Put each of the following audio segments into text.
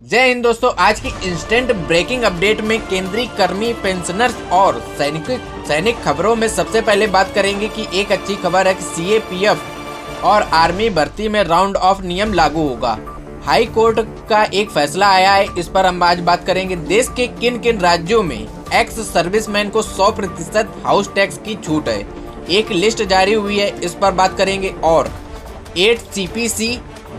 जय हिंद दोस्तों। आज की इंस्टेंट ब्रेकिंग अपडेट में केंद्रीय कर्मी, पेंशनर्स और सैनिक खबरों में सबसे पहले बात करेंगे कि एक अच्छी खबर है कि सीएपीएफ और आर्मी भर्ती में राउंड ऑफ नियम लागू होगा। हाई कोर्ट का एक फैसला आया है, इस पर हम आज बात करेंगे। देश के किन किन राज्यों में एक्स सर्विसमैन को 100% हाउस टैक्स की छूट है, एक लिस्ट जारी हुई है, इस पर बात करेंगे। और 8 CPC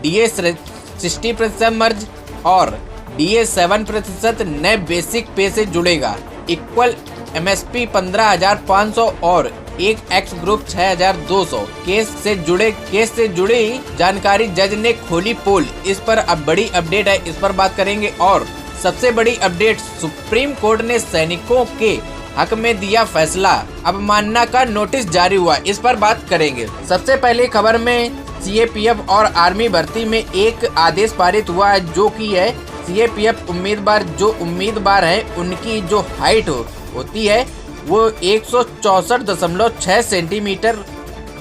DA 60% मर्ज और DA 7% नए बेसिक पे से जुड़ेगा। इक्वल MSP 15,500 और एक एक्स ग्रुप 6,200। केस से जुड़ी जानकारी जज ने खोली पोल, इस पर अब बड़ी अपडेट है, इस पर बात करेंगे। और सबसे बड़ी अपडेट, सुप्रीम कोर्ट ने सैनिकों के हक में दिया फैसला, अवमानना का नोटिस जारी हुआ, इस पर बात करेंगे। सबसे पहले खबर में सीएपीएफ और आर्मी भर्ती में एक आदेश पारित हुआ है, जो कि है सीएपीएफ उम्मीदवार है उनकी जो हाइट होती है वो 164.6 सेंटीमीटर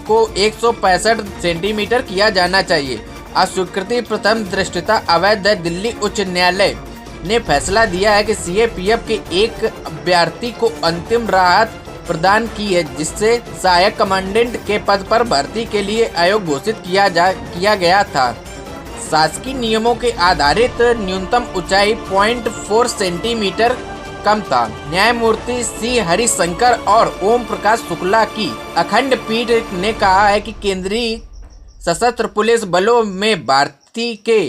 को 165 सेंटीमीटर किया जाना चाहिए। अस्वीकृति प्रथम दृष्टया अवैध है। दिल्ली उच्च न्यायालय ने फैसला दिया है कि सीएपीएफ के एक अभ्यर्थी को अंतिम राहत प्रदान की है, जिससे सहायक कमांडेंट के पद पर भर्ती के लिए आयोग घोषित किया गया था। शासकीय नियमों के आधारित न्यूनतम ऊंचाई 0.4 सेंटीमीटर कम था। न्यायमूर्ति सी हरिशंकर और ओम प्रकाश शुक्ला की अखंड पीठ ने कहा है कि केंद्रीय सशस्त्र पुलिस बलों में भर्ती के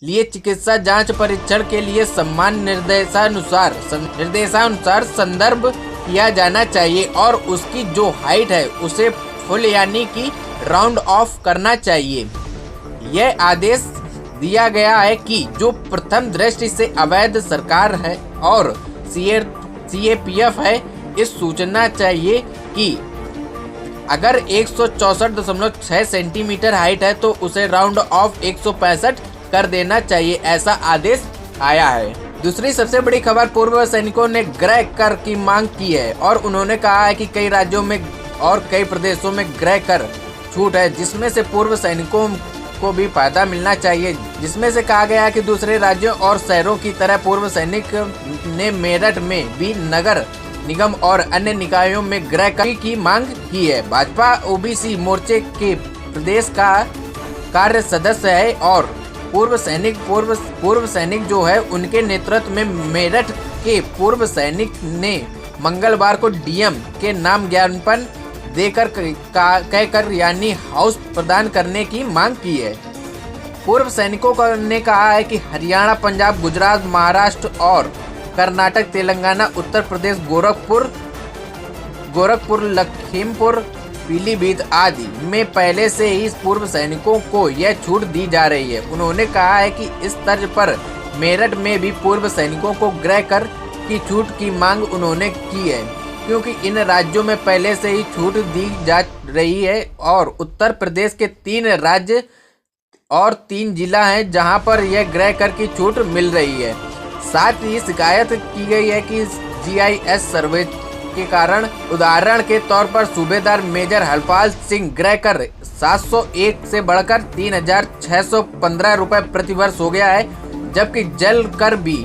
लिए चिकित्सा जांच परीक्षण के लिए समान निर्देशानुसार संदर्भ किया जाना चाहिए और उसकी जो हाइट है उसे फुल यानी कि राउंड ऑफ करना चाहिए। यह आदेश दिया गया है कि जो प्रथम दृष्टि से अवैध सरकार है और सीएपीएफ है, इस सूचना चाहिए कि अगर 164.6 सेंटीमीटर हाइट है तो उसे राउंड ऑफ 165 कर देना चाहिए, ऐसा आदेश आया है। दूसरी सबसे बड़ी खबर, पूर्व सैनिकों ने गृह कर की मांग की है और उन्होंने कहा है कि कई राज्यों में और कई प्रदेशों में गृह कर छूट है, जिसमें से पूर्व सैनिकों को भी फायदा मिलना चाहिए। जिसमें से कहा गया है कि दूसरे राज्यों और शहरों की तरह पूर्व सैनिक ने मेरठ में भी नगर निगम और अन्य निकायों में गृह कर की मांग की है। भाजपा ओबीसी मोर्चे के प्रदेश का कार्य सदस्य है और पूर्व सैनिक जो है उनके नेतृत्व में मेरठ के पूर्व सैनिक ने मंगलवार को डीएम के नाम ज्ञापन देकर कहकर यानी हाउस प्रदान करने की मांग की है। पूर्व सैनिकों ने कहा है कि हरियाणा, पंजाब, गुजरात, महाराष्ट्र और कर्नाटक, तेलंगाना, उत्तर प्रदेश, गोरखपुर, लखीमपुर, पीलीभीत आदि में पहले से ही पूर्व सैनिकों को यह छूट दी जा रही है। उन्होंने कहा है कि इस तर्ज पर मेरठ में भी पूर्व सैनिकों को गृह कर की छूट की मांग उन्होंने की है, क्योंकि इन राज्यों में पहले से ही छूट दी जा रही है और उत्तर प्रदेश के 3 राज्य और 3 जिला हैं जहां पर यह गृह कर की छूट मिल रही है। साथ ही शिकायत की गई है कि GIS सर्वे के कारण, उदाहरण के तौर पर सूबेदार मेजर हरपाल सिंह गृह कर 701 से बढ़कर 3,615 रुपए प्रति वर्ष हो गया है, जबकि जल कर भी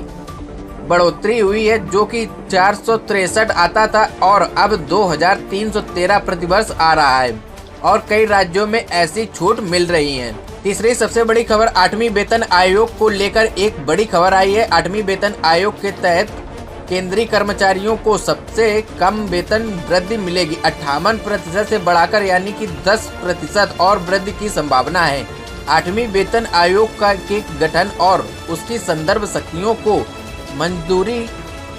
बढ़ोतरी हुई है, जो कि 463 आता था और अब 2,313 प्रति वर्ष आ रहा है और कई राज्यों में ऐसी छूट मिल रही है। तीसरी सबसे बड़ी खबर, 8वीं वेतन आयोग को लेकर एक बड़ी खबर आई है। 8वीं वेतन आयोग के तहत केंद्रीय कर्मचारियों को सबसे कम वेतन वृद्धि मिलेगी। 58% से बढ़ाकर यानी कि 10% और वृद्धि की संभावना है। 8वीं वेतन आयोग के गठन और उसकी संदर्भ शक्तियों को मंजूरी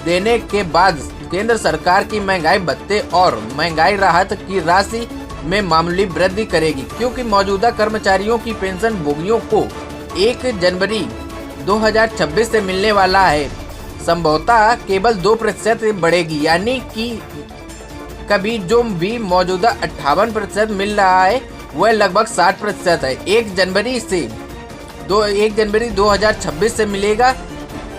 देने के बाद केंद्र सरकार की महंगाई भत्ते और महंगाई राहत की राशि में मामूली वृद्धि करेगी, क्योंकि मौजूदा कर्मचारियों की पेंशन भोगियों को 1 जनवरी 2026 से मिलने वाला है, संभवतः केवल 2% बढ़ेगी, यानी कि कभी जो भी मौजूदा 58% मिल रहा है वह लगभग 60% है। 1 जनवरी 2026 से मिलेगा।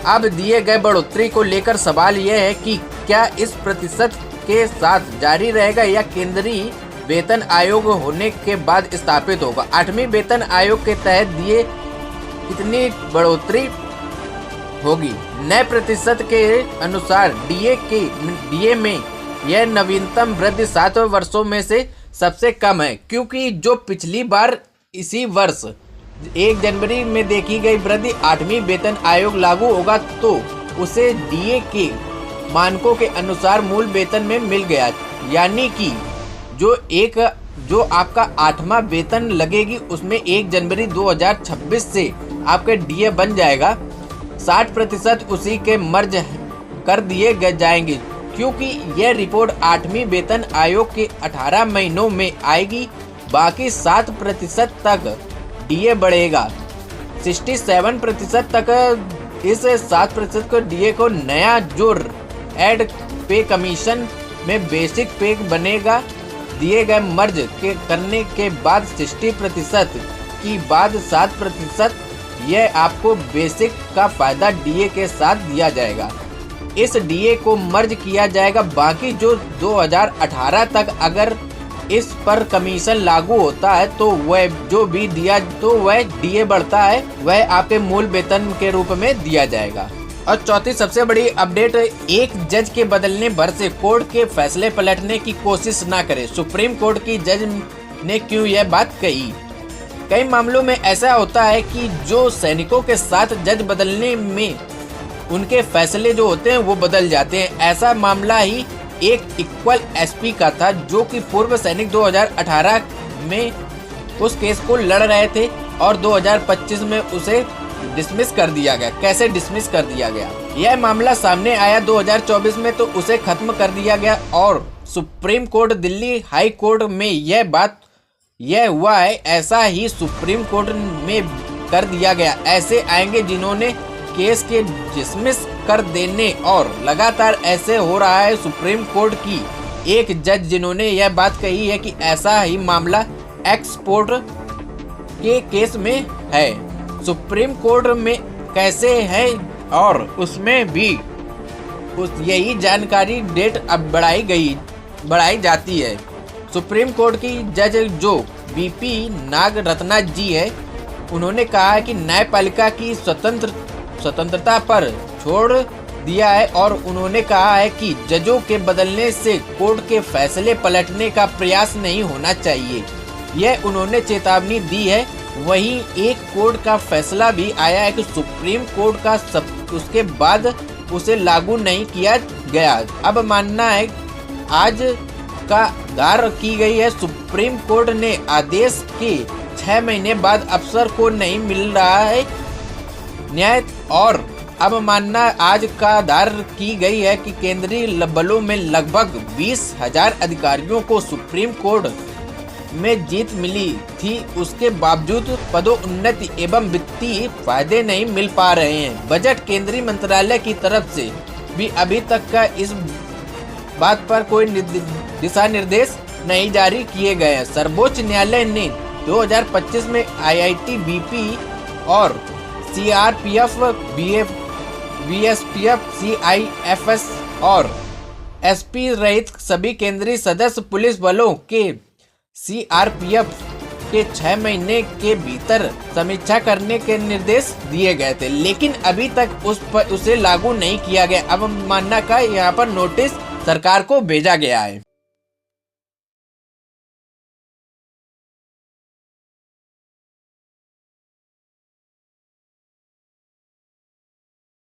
अब दिए गए बढ़ोतरी को लेकर सवाल यह है कि क्या इस प्रतिशत के साथ जारी रहेगा या केंद्रीय वेतन आयोग होने के बाद स्थापित होगा। 8वीं वेतन आयोग के तहत दिए इतनी बढ़ोतरी होगी। नए प्रतिशत के अनुसार डीए में यह नवीनतम वृद्धि 7 वर्षों में से सबसे कम है, क्योंकि जो पिछली बार इसी वर्ष 1 जनवरी में देखी गई वृद्धि 8वीं वेतन आयोग लागू होगा तो उसे डीए के मानकों के अनुसार मूल वेतन में मिल गया, यानी कि जो आपका 8वां वेतन लगेगी उसमें 1 जनवरी 2026 से आपके डीए बन जाएगा। 60% उसी के मर्ज कर दिए जाएंगे, क्योंकि यह रिपोर्ट 8वीं वेतन आयोग के 18 महीनों में आएगी। बाकी 7% तक डीए बढ़ेगा। 67% तक इस 7% को डीए को नया जो एड पे कमीशन में बेसिक पे बनेगा। दिए गए मर्ज के करने के बाद 60% की बाद 7% यह आपको बेसिक का फायदा डीए के साथ दिया जाएगा। इस डीए को मर्ज किया जाएगा। बाकी जो 2018 तक अगर इस पर कमीशन लागू होता है तो वह जो भी वह डीए बढ़ता है वह आपके मूल वेतन के रूप में दिया जाएगा। और चौथी सबसे बड़ी अपडेट, एक जज के बदलने भर से कोर्ट के फैसले पलटने की कोशिश ना करें। सुप्रीम कोर्ट की जज ने क्यों यह बात कही? कई मामलों में ऐसा होता है कि जो सैनिकों के साथ जज बदलने में उनके फैसले जो होते हैं वो बदल जाते हैं। ऐसा मामला ही एक इक्वल एसपी का था, जो कि पूर्व सैनिक 2018 में उस केस को लड़ रहे थे और 2025 में उसे डिसमिस कर दिया गया। कैसे डिसमिस कर दिया गया? यह मामला सामने आया 2024 में तो उसे खत्म कर दिया गया और supreme court Delhi high court में यह हुआ है। ऐसा ही सुप्रीम कोर्ट में कर दिया गया। ऐसे आएंगे जिन्होंने केस के डिसमिस कर देने और लगातार ऐसे हो रहा है। सुप्रीम कोर्ट की एक जज जिन्होंने यह बात कही है कि ऐसा ही मामला एक्सपोर्ट के केस में है। सुप्रीम कोर्ट में कैसे है और उसमें भी यही जानकारी डेट अब बढ़ाई जाती है। सुप्रीम कोर्ट की जज जो बीपी नागरत्ना जी है, उन्होंने कहा है कि न्यायपालिका की स्वतंत्रता पर छोड़ दिया है और उन्होंने कहा है कि जजों के बदलने से कोर्ट के फैसले पलटने का प्रयास नहीं होना चाहिए। यह उन्होंने चेतावनी दी है। वहीं एक कोर्ट का फैसला भी आया है कि सुप्रीम कोर्ट का उसके बाद उसे लागू नहीं किया गया। अब मानना है आज का दायर की गई है। सुप्रीम कोर्ट ने आदेश के 6 महीने बाद अफसर को नहीं मिल रहा है न्याय और अब मानना आज का दायर की गई है कि केंद्रीय बलों में लगभग 20,000 अधिकारियों को सुप्रीम कोर्ट में जीत मिली थी, उसके बावजूद पदोन्नति एवं वित्तीय फायदे नहीं मिल पा रहे हैं। बजट केंद्रीय मंत्रालय की तरफ से भी अभी तक का इस बात पर कोई दिशा निर्देश नहीं जारी किए गए हैं। सर्वोच्च न्यायालय ने 2025 में आईआईटी, बीपी और सीआरपीएफ, बीएसपीएफ, सीआईएफएस और एसपी रहित सभी केंद्रीय सदस्य पुलिस बलों के सीआरपीएफ के 6 महीने के भीतर समीक्षा करने के निर्देश दिए गए थे, लेकिन अभी तक उसे लागू नहीं किया गया। अब मानना का यहाँ पर नोटिस सरकार को भेजा गया है।